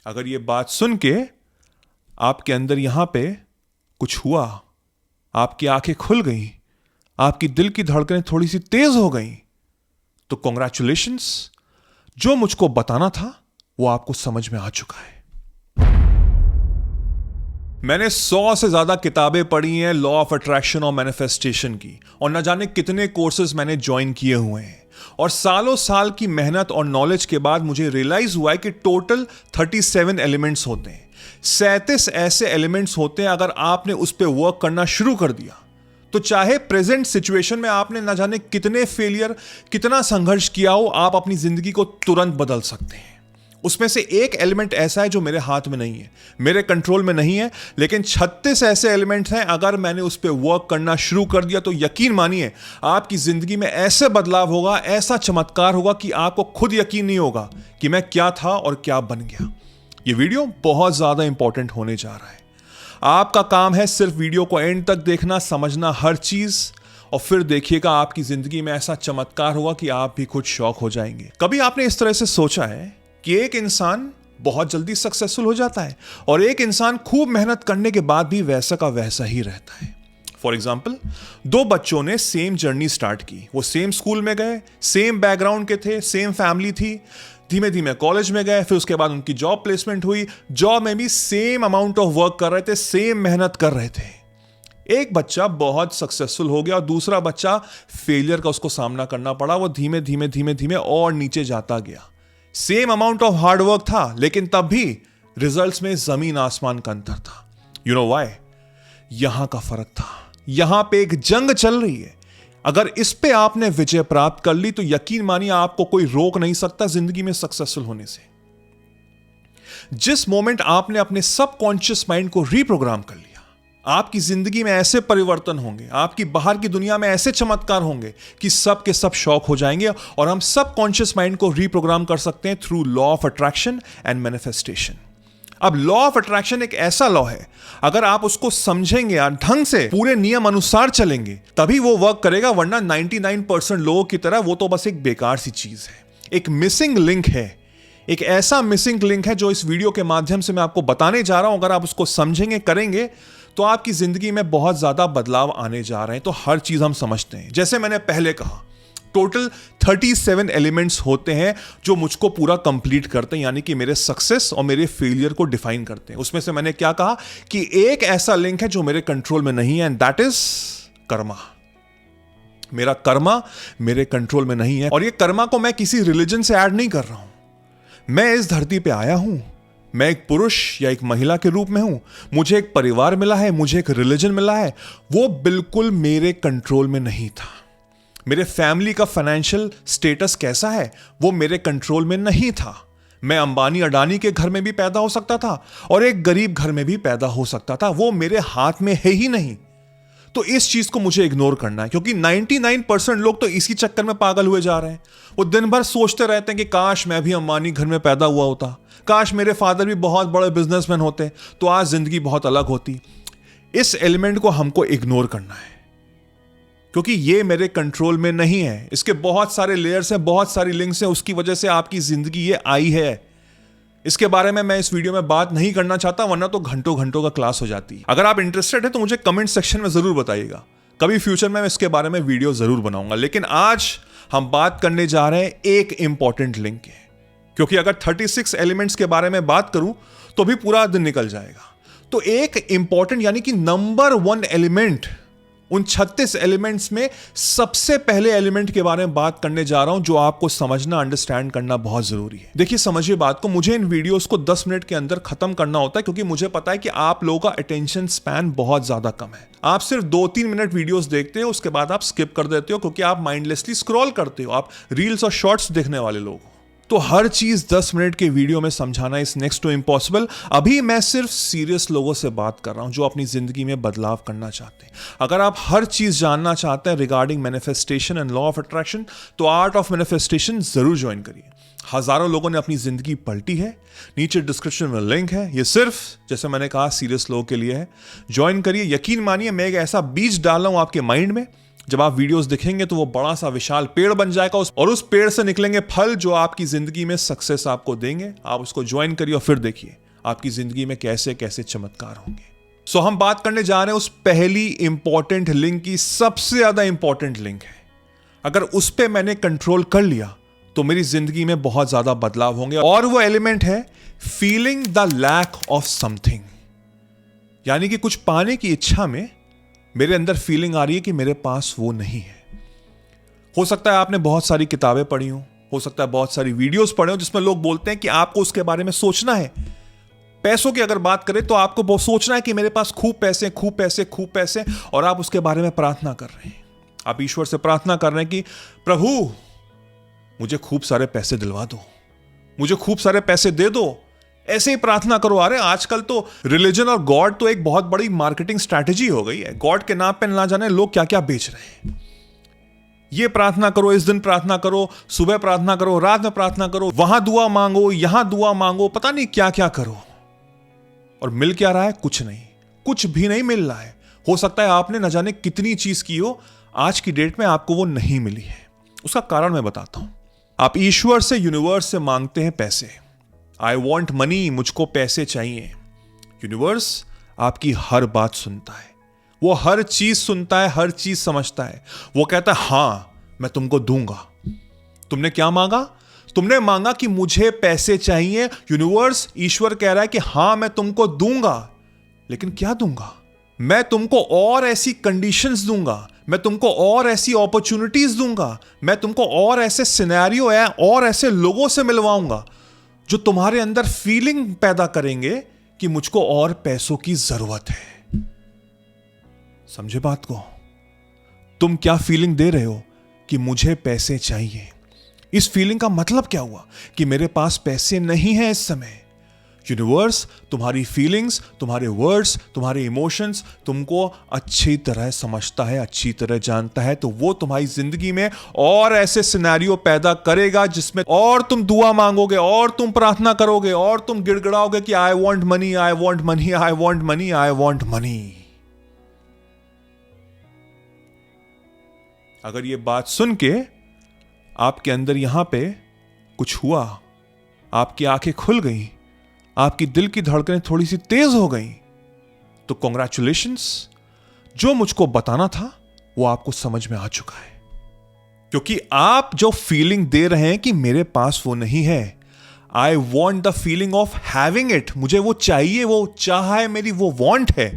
अगर ये बात सुन के आपके अंदर यहां पे कुछ हुआ, आपकी आंखें खुल गई, आपकी दिल की धड़कनें थोड़ी सी तेज हो गई, तो कॉन्ग्रेचुलेशंस, जो मुझको बताना था वो आपको समझ में आ चुका है। मैंने 100 से ज्यादा किताबें पढ़ी हैं लॉ ऑफ अट्रैक्शन और मैनिफेस्टेशन की, और न जाने कितने कोर्सेज मैंने ज्वाइन किए हुए हैं, और सालों साल की मेहनत और नॉलेज के बाद मुझे रियलाइज हुआ है कि टोटल 37 एलिमेंट्स होते हैं। 37 ऐसे एलिमेंट्स होते हैं, अगर आपने उस पर वर्क करना शुरू कर दिया तो चाहे प्रेजेंट सिचुएशन में आपने न जाने कितने फेलियर, कितना संघर्ष किया हो, आप अपनी जिंदगी को तुरंत बदल सकते हैं। उसमें से एक एलिमेंट ऐसा है जो मेरे हाथ में नहीं है, मेरे कंट्रोल में नहीं है, लेकिन 36 ऐसे एलिमेंट्स हैं, अगर मैंने उस पर वर्क करना शुरू कर दिया तो यकीन मानिए आपकी जिंदगी में ऐसे बदलाव होगा, ऐसा चमत्कार होगा कि आपको खुद यकीन नहीं होगा कि मैं क्या था और क्या बन गया। यह वीडियो बहुत ज्यादा इंपॉर्टेंट होने जा रहा है। आपका काम है सिर्फ वीडियो को एंड तक देखना, समझना हर चीज, और फिर देखिएगा आपकी जिंदगी में ऐसा चमत्कार होगा कि आप भी खुद शॉक हो जाएंगे। कभी आपने इस तरह से सोचा है कि एक इंसान बहुत जल्दी सक्सेसफुल हो जाता है और एक इंसान खूब मेहनत करने के बाद भी वैसा का वैसा ही रहता है? फॉर एग्जाम्पल, दो बच्चों ने सेम जर्नी स्टार्ट की, वो सेम स्कूल में गए, सेम बैकग्राउंड के थे, सेम फैमिली थी, धीमे धीमे कॉलेज में गए, फिर उसके बाद उनकी जॉब प्लेसमेंट हुई, जॉब में भी सेम अमाउंट ऑफ वर्क कर रहे थे, सेम मेहनत कर रहे थे। एक बच्चा बहुत सक्सेसफुल हो गया और दूसरा बच्चा फेलियर का उसको सामना करना पड़ा, वो धीमे धीमे धीमे धीमे और नीचे जाता गया। Same amount of hard work था, लेकिन तब भी रिजल्ट्स में जमीन आसमान का अंतर था। You know why? यहां का फर्क था। यहां पे एक जंग चल रही है, अगर इस पे आपने विजय प्राप्त कर ली तो यकीन मानिए आपको कोई रोक नहीं सकता जिंदगी में सक्सेसफुल होने से। जिस मोमेंट आपने अपने सबकॉन्शियस माइंड को रीप्रोग्राम कर लिया, आपकी जिंदगी में ऐसे परिवर्तन होंगे, आपकी बाहर की दुनिया में ऐसे चमत्कार होंगे कि सब के सब शॉक हो जाएंगे। और हम सबकॉन्शियस माइंड को रीप्रोग्राम कर सकते हैं through law of attraction and manifestation. अब लॉ ऑफ अट्रैक्शन एक ऐसा लॉ है, अगर आप उसको समझेंगे और ढंग से पूरे नियम अनुसार चलेंगे तभी वो वर्क करेगा, वरना 99% लोगों की तरह वो तो बस एक बेकार सी चीज है, एक मिसिंग लिंक है। एक ऐसा मिसिंग लिंक है जो इस वीडियो के माध्यम से मैं आपको बताने जा रहा हूं। अगर आप उसको समझेंगे, करेंगे, तो आपकी जिंदगी में बहुत ज्यादा बदलाव आने जा रहे हैं। तो हर चीज हम समझते हैं। जैसे मैंने पहले कहा, टोटल 37 एलिमेंट्स होते हैं जो मुझको पूरा कंप्लीट करते हैं, यानी कि मेरे सक्सेस और मेरे फेलियर को डिफाइन करते हैं। उसमें से मैंने क्या कहा कि एक ऐसा लिंक है जो मेरे कंट्रोल में नहीं है, एंड दैट इज कर्मा। मेरा कर्मा मेरे कंट्रोल में नहीं है, और ये कर्मा को मैं किसी रिलीजन से ऐड नहीं कर रहा हूं। मैं इस धरती पे आया हूं, मैं एक पुरुष या एक महिला के रूप में हूं, मुझे एक परिवार मिला है, मुझे एक रिलीजन मिला है, वो बिल्कुल मेरे कंट्रोल में नहीं था। मेरे फैमिली का फाइनेंशियल स्टेटस कैसा है वो मेरे कंट्रोल में नहीं था। मैं अंबानी अडानी के घर में भी पैदा हो सकता था और एक गरीब घर में भी पैदा हो सकता था, वो मेरे हाथ में है ही नहीं। तो इस चीज को मुझे इग्नोर करना है, क्योंकि 99% लोग तो इसी चक्कर में पागल हुए जा रहे हैं। वो दिन भर सोचते रहते हैं कि काश मैं भी अंबानी घर में पैदा हुआ होता, काश मेरे फादर भी बहुत बड़े बिजनेसमैन होते, तो आज जिंदगी बहुत अलग होती। इस एलिमेंट को हमको इग्नोर करना है, क्योंकि ये मेरे कंट्रोल में नहीं है। इसके बहुत सारे लेयर्स हैं, बहुत सारी लिंक्स हैं, उसकी वजह से आपकी जिंदगी ये आई है। इसके बारे में मैं इस वीडियो में बात नहीं करना चाहता, वरना तो घंटों घंटों का क्लास हो जाती। अगर आप इंटरेस्टेड है तो मुझे कमेंट सेक्शन में जरूर बताइएगा, कभी फ्यूचर में मैं इसके बारे में वीडियो जरूर बनाऊंगा। लेकिन आज हम बात करने जा रहे हैं एक इंपॉर्टेंट लिंक के, क्योंकि अगर 36 एलिमेंट्स के बारे में बात करूं तो भी पूरा दिन निकल जाएगा। तो एक इंपॉर्टेंट यानी कि नंबर 1 एलिमेंट, उन 36 एलिमेंट्स में सबसे पहले एलिमेंट के बारे में बात करने जा रहा हूं, जो आपको समझना, अंडरस्टैंड करना बहुत जरूरी है। देखिए, समझिए बात को। मुझे इन वीडियोस को 10 मिनट के अंदर खत्म करना होता है, क्योंकि मुझे पता है कि आप लोगों का अटेंशन स्पैन बहुत ज्यादा कम है। आप सिर्फ 2-3 मिनट वीडियोस देखते हो, उसके बाद आप स्किप कर देते हो, क्योंकि आप माइंडलेसली स्क्रॉल करते हो, आप रील्स और शॉर्ट्स देखने वाले लोग हो। तो हर चीज 10 मिनट के वीडियो में समझाना इज नेक्स्ट टू इम्पॉसिबल। अभी मैं सिर्फ सीरियस लोगों से बात कर रहा हूं जो अपनी जिंदगी में बदलाव करना चाहते हैं। अगर आप हर चीज जानना चाहते हैं regarding manifestation and law of attraction, तो आर्ट ऑफ मैनिफेस्टेशन जरूर ज्वाइन करिए। हजारों लोगों ने अपनी जिंदगी पलटी है, नीचे डिस्क्रिप्शन में लिंक है। ये सिर्फ, जैसे मैंने कहा, सीरियस लोगों के लिए है। ज्वाइन करिए। यकीन मानिए, मैं एक ऐसा बीज डाल रहा हूं आपके माइंड में जब आप वीडियोस देखेंगे तो वो बड़ा सा विशाल पेड़ बन जाएगा और उस पेड़ से निकलेंगे फल जो आपकी जिंदगी में सक्सेस आपको देंगे। आप उसको ज्वाइन करिए और फिर देखिए आपकी जिंदगी में कैसे कैसे चमत्कार होंगे। सो हम बात करने जा रहे हैं उस पहली इंपॉर्टेंट लिंक की, सबसे ज्यादा इंपॉर्टेंट लिंक है। अगर उस पर मैंने कंट्रोल कर लिया तो मेरी जिंदगी में बहुत ज्यादा बदलाव होंगे, और वो एलिमेंट है feeling the lack of something. यानी कि कुछ पाने की इच्छा में मेरे अंदर फीलिंग आ रही है कि मेरे पास वो नहीं है। हो सकता है आपने बहुत सारी किताबें पढ़ी हो सकता है बहुत सारी वीडियोस पढ़े हो जिसमें लोग बोलते हैं कि आपको उसके बारे में सोचना है। पैसों की अगर बात करें तो आपको बहुत सोचना है कि मेरे पास खूब पैसे, खूब पैसे, खूब पैसे, और आप उसके बारे में प्रार्थना कर रहे हैं। आप ईश्वर से प्रार्थना कर रहे हैं कि प्रभु मुझे खूब सारे पैसे दिलवा दो, मुझे खूब सारे पैसे दे दो। ऐसे ही प्रार्थना करो। अरे आजकल तो रिलीजन और गॉड तो एक बहुत बड़ी मार्केटिंग स्ट्रैटेजी हो गई है। गॉड के नाम पे ना जाने लोग क्या क्या बेच रहे हैं। ये प्रार्थना करो, इस दिन प्रार्थना करो, सुबह प्रार्थना करो, रात में प्रार्थना करो, वहां दुआ मांगो, यहां दुआ मांगो, पता नहीं क्या क्या करो। और मिल क्या रहा है? कुछ नहीं, कुछ भी नहीं मिल रहा है। हो सकता है आपने न जाने कितनी चीज की हो, आज की डेट में आपको वो नहीं मिली है। उसका कारण मैं बताता हूं। आप ईश्वर से, यूनिवर्स से मांगते हैं पैसे। आई वॉन्ट मनी, मुझको पैसे चाहिए। यूनिवर्स आपकी हर बात सुनता है, वो हर चीज सुनता है, हर चीज समझता है। वो कहता है हां मैं तुमको दूंगा। तुमने क्या मांगा? तुमने मांगा कि मुझे पैसे चाहिए। यूनिवर्स, ईश्वर कह रहा है कि हां मैं तुमको दूंगा, लेकिन क्या दूंगा? मैं तुमको और ऐसी कंडीशंस दूंगा, मैं तुमको और ऐसी अपॉर्चुनिटीज दूंगा, मैं तुमको और ऐसे सिनेरियो है और ऐसे लोगों से मिलवाऊंगा जो तुम्हारे अंदर फीलिंग पैदा करेंगे कि मुझको और पैसों की जरूरत है। समझे बात को? तुम क्या फीलिंग दे रहे हो कि मुझे पैसे चाहिए? इस फीलिंग का मतलब क्या हुआ कि मेरे पास पैसे नहीं है इस समय। यूनिवर्स तुम्हारी फीलिंग्स, तुम्हारे वर्ड्स, तुम्हारे इमोशंस तुमको अच्छी तरह समझता है, अच्छी तरह जानता है। तो वो तुम्हारी जिंदगी में और ऐसे सिनेरियो पैदा करेगा जिसमें और तुम दुआ मांगोगे, और तुम प्रार्थना करोगे, और तुम गिड़गिड़ाओगे कि I want money, I want money, I want money, I want money. अगर ये बात सुन के आपके अंदर यहां पे कुछ हुआ, आपकी आंखें खुल गई, आपकी दिल की धड़कनें थोड़ी सी तेज हो गई, तो कॉन्ग्रेचुलेशंस, जो मुझको बताना था वो आपको समझ में आ चुका है। क्योंकि आप जो फीलिंग दे रहे हैं कि मेरे पास वो नहीं है, I want the feeling of having it, मुझे वो चाहिए, वो चाह है मेरी, वो वॉन्ट है,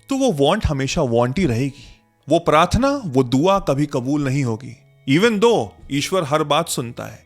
तो वो वॉन्ट हमेशा वॉन्ट ही रहेगी। वो प्रार्थना, वो दुआ कभी कबूल नहीं होगी। इवन दो ईश्वर हर बात सुनता है,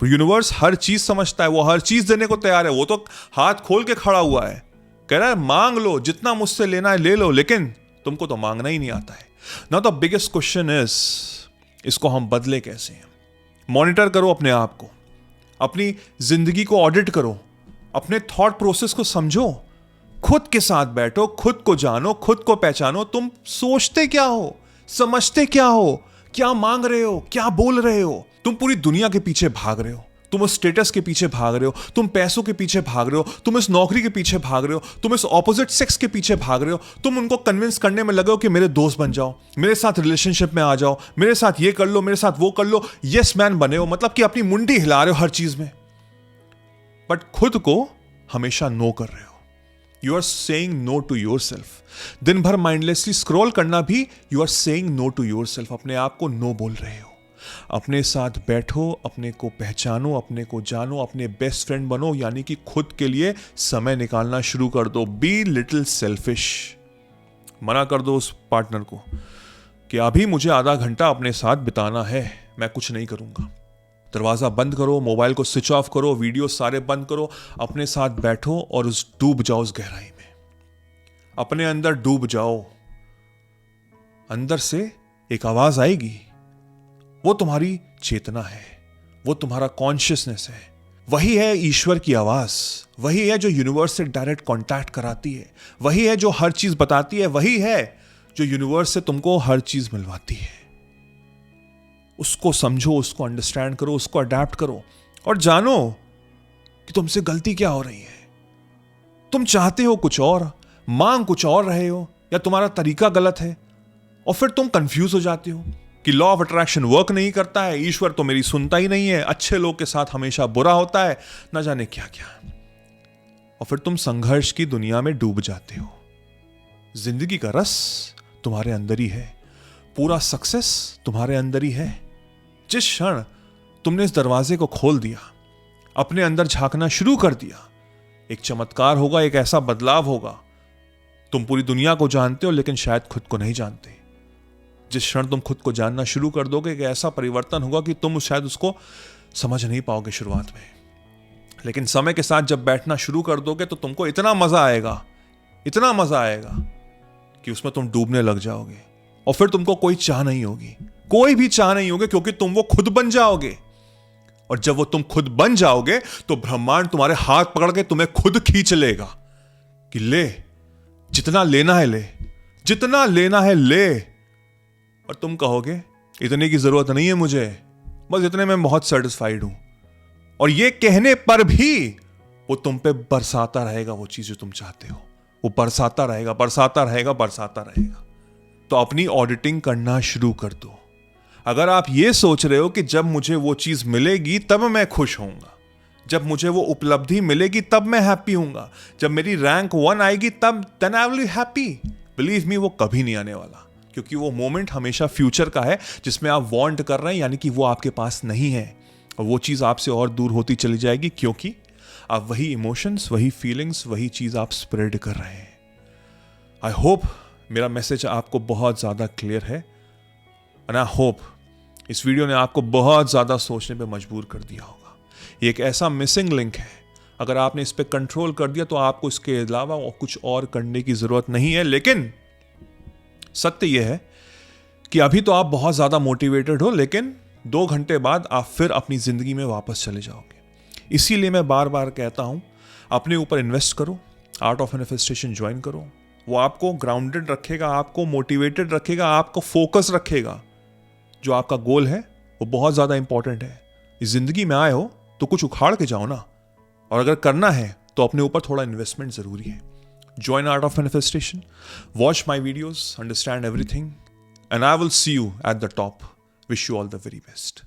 यूनिवर्स हर चीज समझता है, वो हर चीज देने को तैयार है। वो तो हाथ खोल के खड़ा हुआ है, कह रहा है मांग लो, जितना मुझसे लेना है ले लो, लेकिन तुमको तो मांगना ही नहीं आता है। Now the biggest question is, इसको हम बदले कैसे? मॉनिटर करो अपने आप को, अपनी जिंदगी को ऑडिट करो, अपने थॉट प्रोसेस को समझो, खुद के साथ बैठो, खुद को जानो, खुद को पहचानो। तुम सोचते क्या हो, समझते क्या हो, क्या मांग रहे हो, क्या बोल रहे हो? तुम पूरी दुनिया के पीछे भाग रहे हो, तुम उस स्टेटस के पीछे भाग रहे हो, तुम पैसों के पीछे भाग रहे हो, तुम इस नौकरी के पीछे भाग रहे हो, तुम इस ऑपोजिट सेक्स के पीछे भाग रहे हो, तुम उनको कन्विंस करने में लगे हो कि मेरे दोस्त बन जाओ, मेरे साथ रिलेशनशिप में आ जाओ, मेरे साथ ये कर लो, मेरे साथ वो कर लो, यस मैन बने हो, मतलब कि अपनी मुंडी हिला रहे हो हर चीज में, बट खुद को हमेशा नो कर रहे हो। You are saying no to yourself. दिन भर माइंडलेसली स्क्रॉल करना भी you are saying no to yourself, अपने आप को नो बोल रहे हो। अपने साथ बैठो, अपने को पहचानो, अपने को जानो, अपने बेस्ट फ्रेंड बनो, यानी कि खुद के लिए समय निकालना शुरू कर दो। Be little selfish. मना कर दो उस पार्टनर को कि अभी मुझे आधा घंटा अपने साथ बिताना है, मैं कुछ नहीं करूंगा। दरवाजा बंद करो, मोबाइल को स्विच ऑफ करो, वीडियो सारे बंद करो, अपने साथ बैठो और डूब जाओ उस गहराई में, अपने अंदर डूब जाओ। अंदर से एक आवाज आएगी, वो तुम्हारी चेतना है, वो तुम्हारा कॉन्शियसनेस है, वही है ईश्वर की आवाज, वही है जो यूनिवर्स से डायरेक्ट कांटेक्ट कराती है, वही है जो हर चीज बताती है, वही है जो यूनिवर्स से तुमको हर चीज मिलवाती है। उसको समझो, उसको अंडरस्टैंड करो, उसको अडैप्ट करो और जानो कि तुमसे गलती क्या हो रही है। तुम चाहते हो कुछ और, मांग कुछ और रहे हो, या तुम्हारा तरीका गलत है, और फिर तुम कंफ्यूज हो जाते हो कि लॉ ऑफ अट्रैक्शन वर्क नहीं करता है, ईश्वर तो मेरी सुनता ही नहीं है, अच्छे लोग के साथ हमेशा बुरा होता है, ना जाने क्या क्या। और फिर तुम संघर्ष की दुनिया में डूब जाते हो। जिंदगी का रस तुम्हारे अंदर ही है, पूरा सक्सेस तुम्हारे अंदर ही है। जिस क्षण तुमने इस दरवाजे को खोल दिया, अपने अंदर झांकना शुरू कर दिया, एक चमत्कार होगा, एक ऐसा बदलाव होगा। तुम पूरी दुनिया को जानते हो लेकिन शायद खुद को नहीं जानते। जिस क्षण तुम खुद को जानना शुरू कर दोगे, एक ऐसा परिवर्तन होगा कि तुम शायद उसको समझ नहीं पाओगे शुरुआत में, लेकिन समय के साथ जब बैठना शुरू कर दोगे तो तुमको इतना मजा आएगा, इतना मजा आएगा कि उसमें तुम डूबने लग जाओगे। और फिर तुमको कोई चाह नहीं होगी, कोई भी चाह नहीं होगी, क्योंकि तुम वो खुद बन जाओगे। और जब वो तुम खुद बन जाओगे तो ब्रह्मांड तुम्हारे हाथ पकड़ के तुम्हें खुद खींच लेगा कि ले, जितना लेना है ले, जितना लेना है ले। और तुम कहोगे इतने की जरूरत नहीं है मुझे, बस इतने में बहुत सेटिस्फाइड हूं। और ये कहने पर भी वो तुम पे बरसाता रहेगा, वो चीज जो तुम चाहते हो वो बरसाता रहेगा, बरसाता रहेगा, बरसाता रहेगा। तो अपनी ऑडिटिंग करना शुरू कर दो। अगर आप ये सोच रहे हो कि जब मुझे वो चीज मिलेगी तब मैं खुश होऊंगा, जब मुझे वो उपलब्धि मिलेगी तब मैं हैप्पी होऊंगा, जब मेरी रैंक 1 आएगी तब then I will be happy, believe me वो कभी नहीं आने वाला। क्योंकि वो मोमेंट हमेशा फ्यूचर का है जिसमें आप वांट कर रहे हैं, यानी कि वो आपके पास नहीं है और वो चीज आपसे और दूर होती चली जाएगी, क्योंकि आप वही इमोशंस, वही फीलिंग्स, वही चीज आप स्प्रेड कर रहे हैं। आई होप मेरा मैसेज आपको बहुत ज्यादा क्लियर है, एंड आई होप इस वीडियो ने आपको बहुत ज्यादा सोचने पे मजबूर कर दिया होगा। ये एक ऐसा मिसिंग लिंक है, अगर आपने इस पे कंट्रोल कर दिया तो आपको इसके अलावा और कुछ और करने की जरूरत नहीं है। लेकिन सत्य यह है कि अभी तो आप बहुत ज्यादा मोटिवेटेड हो, लेकिन 2 घंटे बाद आप फिर अपनी जिंदगी में वापस चले जाओगे। इसीलिए मैं बार बार कहता हूं, अपने ऊपर इन्वेस्ट करो, आर्ट ऑफ मैनिफेस्टेशन ज्वाइन करो। वो आपको ग्राउंडेड रखेगा, आपको मोटिवेटेड रखेगा, आपको फोकस रखेगा। जो आपका गोल है वो बहुत ज्यादा इंपॉर्टेंट है। इस जिंदगी में आए हो तो कुछ उखाड़ के जाओ ना, और अगर करना है तो अपने ऊपर थोड़ा इन्वेस्टमेंट जरूरी है। Join Art of Manifestation, watch my videos, understand everything, and I will see you at the top. Wish you all the very best.